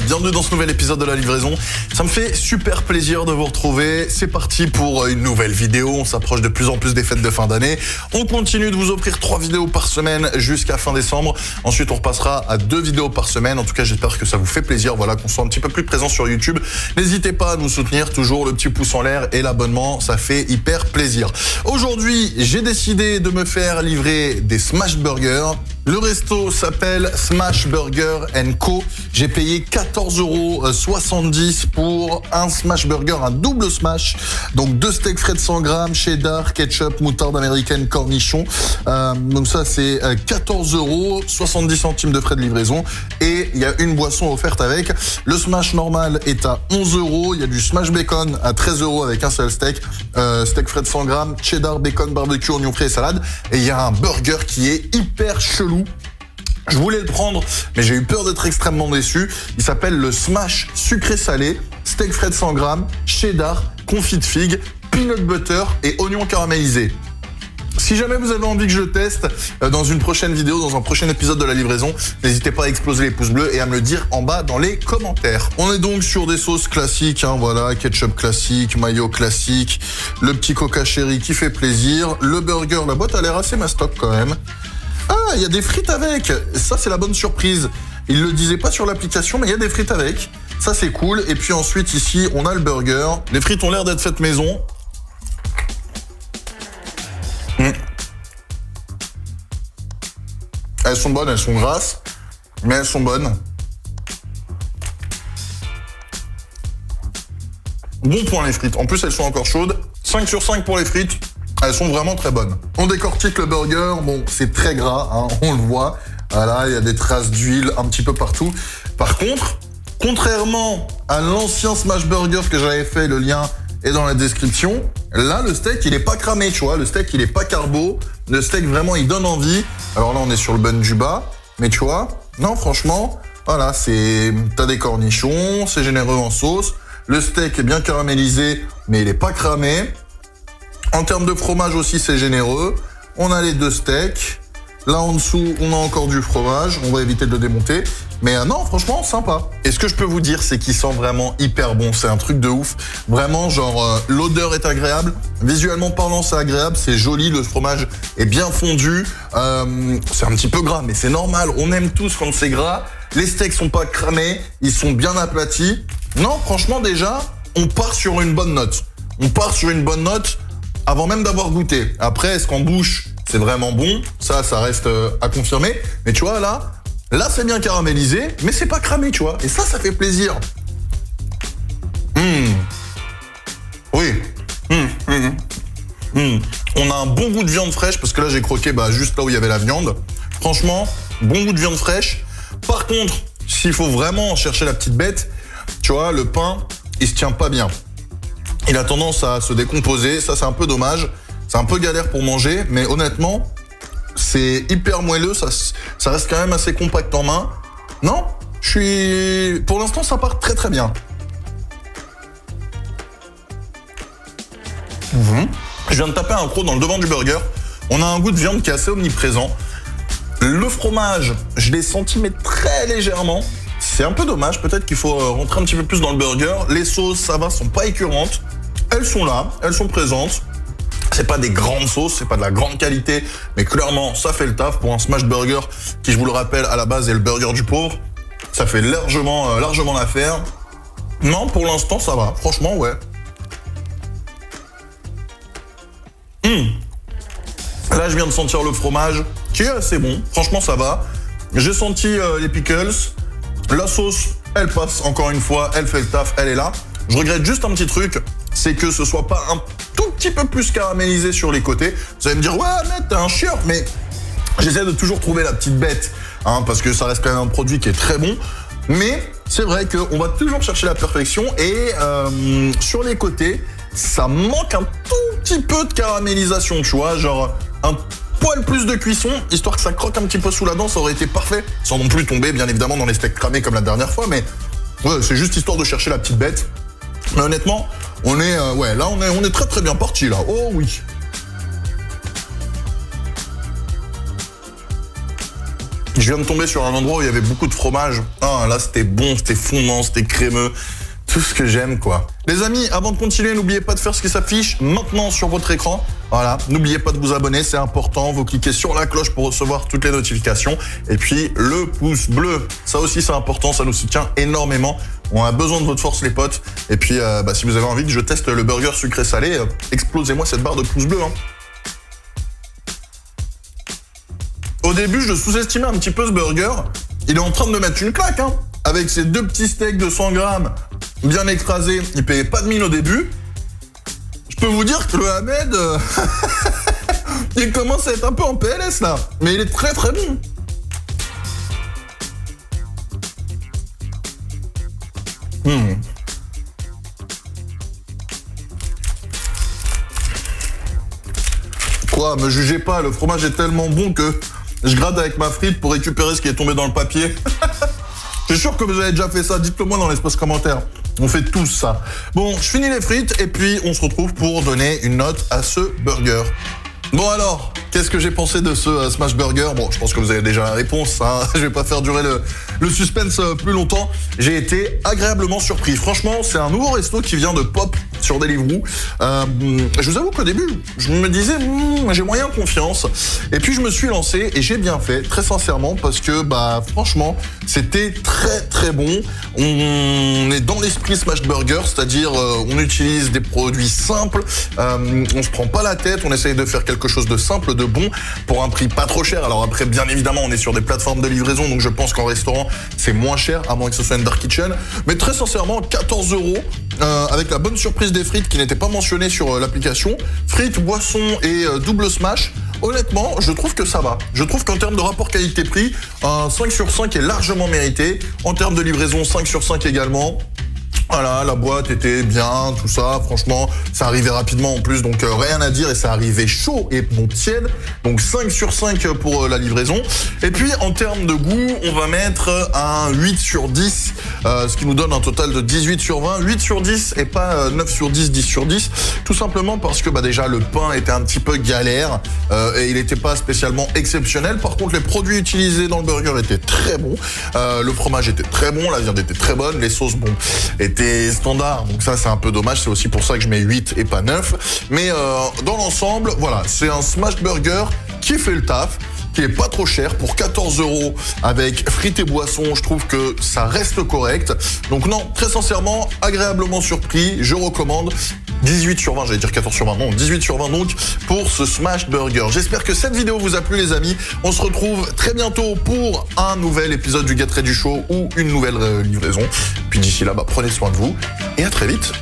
bienvenue dans ce nouvel épisode de La Livraison. Ça me fait super plaisir de vous retrouver. C'est parti pour une nouvelle vidéo. On s'approche de plus en plus des fêtes de fin d'année. On continue de vous offrir 3 vidéos par semaine jusqu'à fin décembre. Ensuite, on repassera à 2 vidéos par semaine. En tout cas, j'espère que ça vous fait plaisir. Voilà, qu'on soit un petit peu plus présent sur YouTube. N'hésitez pas à nous soutenir. Toujours le petit pouce en l'air et l'abonnement. Ça fait hyper plaisir. Aujourd'hui, j'ai décidé de me faire livrer des smash burgers. Le resto s'appelle Smash Burger & Co. J'ai payé 14,70 € pour un smash burger, un double smash. Donc 2 steaks frais de 100 grammes, cheddar, ketchup, moutarde américaine, cornichon. Donc ça c'est 14,70 € de frais de livraison. Et il y a une boisson offerte avec. Le smash normal est à 11 €. Il y a du smash bacon à 13 € avec un seul steak. Steak frais de 100 grammes, cheddar, bacon, barbecue, oignon frais et salade. Et il y a un burger qui est hyper chelou. Je voulais le prendre, mais j'ai eu peur d'être extrêmement déçu. Il s'appelle le Smash sucré-salé, steak frais de 100 grammes, cheddar, confit de figue, peanut butter et oignon caramélisé. Si jamais vous avez envie que je le teste dans une prochaine vidéo, dans un prochain épisode de La Livraison, n'hésitez pas à exploser les pouces bleus et à me le dire en bas dans les commentaires. On est donc sur des sauces classiques, voilà, ketchup classique, mayo classique, le petit coca cherry qui fait plaisir, le burger, la boîte a l'air assez mastoc quand même. Ah, il y a des frites avec. Ça, c'est la bonne surprise. Il le disait pas sur l'application, mais il y a des frites avec. Ça, c'est cool. Et puis ensuite, ici, on a le burger. Les frites ont l'air d'être faites maison. Elles sont bonnes, elles sont grasses, mais elles sont bonnes. Bon point les frites. En plus, elles sont encore chaudes. 5 sur 5 pour les frites. Elles sont vraiment très bonnes. On décortique le burger. Bon, c'est très gras, on le voit. Voilà, il y a des traces d'huile un petit peu partout. Par contre, contrairement à l'ancien Smash Burger que j'avais fait, le lien est dans la description. Là, le steak, il est pas cramé, tu vois. Le steak, il est pas carbo. Le steak, vraiment, il donne envie. Alors là, on est sur le bun du bas. Mais tu vois, non, franchement, voilà, t'as des cornichons, c'est généreux en sauce. Le steak est bien caramélisé, mais il est pas cramé. En termes de fromage aussi, c'est généreux. On a les 2 steaks. Là, en dessous, on a encore du fromage. On va éviter de le démonter. Mais non, franchement, sympa. Et ce que je peux vous dire, c'est qu'il sent vraiment hyper bon. C'est un truc de ouf. Vraiment, genre, l'odeur est agréable. Visuellement parlant, c'est agréable. C'est joli. Le fromage est bien fondu. C'est un petit peu gras, mais c'est normal. On aime tous quand c'est gras. Les steaks sont pas cramés. Ils sont bien aplatis. Non, franchement, déjà, on part sur une bonne note. On part sur une bonne note avant même d'avoir goûté. Après, est-ce qu'en bouche, c'est vraiment bon? Ça reste à confirmer. Mais tu vois, là, c'est bien caramélisé, mais c'est pas cramé, tu vois. Et ça fait plaisir. Oui. On a un bon goût de viande fraîche, parce que là, j'ai croqué juste là où il y avait la viande. Franchement, bon goût de viande fraîche. Par contre, s'il faut vraiment chercher la petite bête, tu vois, le pain, il se tient pas bien. Il a tendance à se décomposer, ça c'est un peu dommage. C'est un peu galère pour manger, mais honnêtement, c'est hyper moelleux, ça reste quand même assez compact en main. Non, pour l'instant, ça part très très bien. Je viens de taper un croc dans le devant du burger. On a un goût de viande qui est assez omniprésent. Le fromage, je l'ai senti mais très légèrement. C'est un peu dommage, peut-être qu'il faut rentrer un petit peu plus dans le burger. Les sauces, ça va, sont pas écœurantes. Elles sont là, elles sont présentes. C'est pas des grandes sauces, c'est pas de la grande qualité, mais clairement, ça fait le taf pour un smash burger qui, je vous le rappelle, à la base est le burger du pauvre. Ça fait largement l'affaire. Non, pour l'instant, ça va. Franchement, ouais. Là, je viens de sentir le fromage, qui est assez bon. Franchement, ça va. J'ai senti les pickles. La sauce, elle passe encore une fois, elle fait le taf, elle est là. Je regrette juste un petit truc, c'est que ce soit pas un tout petit peu plus caramélisé sur les côtés. Vous allez me dire, ouais, mec, t'es un chieur, mais j'essaie de toujours trouver la petite bête, parce que ça reste quand même un produit qui est très bon. Mais c'est vrai qu'on va toujours chercher la perfection et sur les côtés, ça manque un tout petit peu de caramélisation, tu vois, genre un poil plus de cuisson, histoire que ça croque un petit peu sous la dent, ça aurait été parfait, sans non plus tomber bien évidemment dans les steaks cramés comme la dernière fois, mais ouais, c'est juste histoire de chercher la petite bête. Mais honnêtement, on est très très bien parti là. Oh oui. Je viens de tomber sur un endroit où il y avait beaucoup de fromage. Ah, là, c'était bon, c'était fondant, c'était crémeux. Tout ce que j'aime, quoi. Les amis, avant de continuer, n'oubliez pas de faire ce qui s'affiche maintenant sur votre écran. Voilà, n'oubliez pas de vous abonner, c'est important. Vous cliquez sur la cloche pour recevoir toutes les notifications. Et puis, le pouce bleu, ça aussi c'est important, ça nous soutient énormément. On a besoin de votre force, les potes. Et puis, si vous avez envie que je teste le burger sucré-salé, explosez-moi cette barre de pouce bleu. Hein. Au début, je sous-estimais un petit peu ce burger. Il est en train de me mettre une claque, hein. Avec ses 2 petits steaks de 100 grammes bien écrasés. Il payait pas de mine au début. Je peux vous dire que le Ahmed, il commence à être un peu en PLS là. Mais il est très très bon. Quoi, me jugez pas, le fromage est tellement bon que je gratte avec ma frite pour récupérer ce qui est tombé dans le papier. Je suis sûr que vous avez déjà fait ça, dites-le moi dans l'espace commentaire. On fait tous ça. Bon, je finis les frites et puis on se retrouve pour donner une note à ce burger. Bon alors, qu'est-ce que j'ai pensé de ce Smash Burger? Bon, je pense que vous avez déjà la réponse, hein. Je vais pas faire durer le suspense plus longtemps. J'ai été agréablement surpris. Franchement, c'est un nouveau resto qui vient de pop sur Deliveroo. Je vous avoue qu'au début, je me disais, j'ai moyen confiance. Et puis je me suis lancé et j'ai bien fait, très sincèrement, parce que franchement, c'était très très bon. On est dans l'esprit Smash Burger, c'est-à-dire on utilise des produits simples, on se prend pas la tête, on essaye de faire quelque chose de simple, de bon, pour un prix pas trop cher. Alors après, bien évidemment, on est sur des plateformes de livraison, donc je pense qu'en restaurant, c'est moins cher, à moins que ce soit une dark kitchen. Mais très sincèrement, 14 €, avec la bonne surprise des frites qui n'étaient pas mentionnées sur l'application. Frites, boissons et double smash. Honnêtement, je trouve que ça va. Je trouve qu'en termes de rapport qualité-prix, un 5 sur 5 est largement mérité. En termes de livraison, 5 sur 5 également. Voilà, la boîte était bien, tout ça, franchement, ça arrivait rapidement en plus, donc rien à dire, et ça arrivait chaud et bon tiède, donc 5 sur 5 pour la livraison. Et puis en termes de goût, on va mettre un 8 sur 10, ce qui nous donne un total de 18 sur 20, 8 sur 10 et pas 9 sur 10, 10 sur 10, tout simplement parce que déjà le pain était un petit peu galère, et il n'était pas spécialement exceptionnel. Par contre, les produits utilisés dans le burger étaient très bons, le fromage était très bon, la viande était très bonne, les sauces, bon, étaient standards, donc ça c'est un peu dommage, c'est aussi pour ça que je mets 8 et pas 9, mais dans l'ensemble, voilà, c'est un smash burger qui fait le taf, qui est pas trop cher, pour 14 € avec frites et boissons, je trouve que ça reste correct, donc non, très sincèrement, agréablement surpris, je recommande. 18 sur 20, j'allais dire 14 sur 20, non, 18 sur 20 donc pour ce Smash Burger. J'espère que cette vidéo vous a plu les amis, on se retrouve très bientôt pour un nouvel épisode du Get Ready Show ou une nouvelle livraison. Puis d'ici là, prenez soin de vous et à très vite.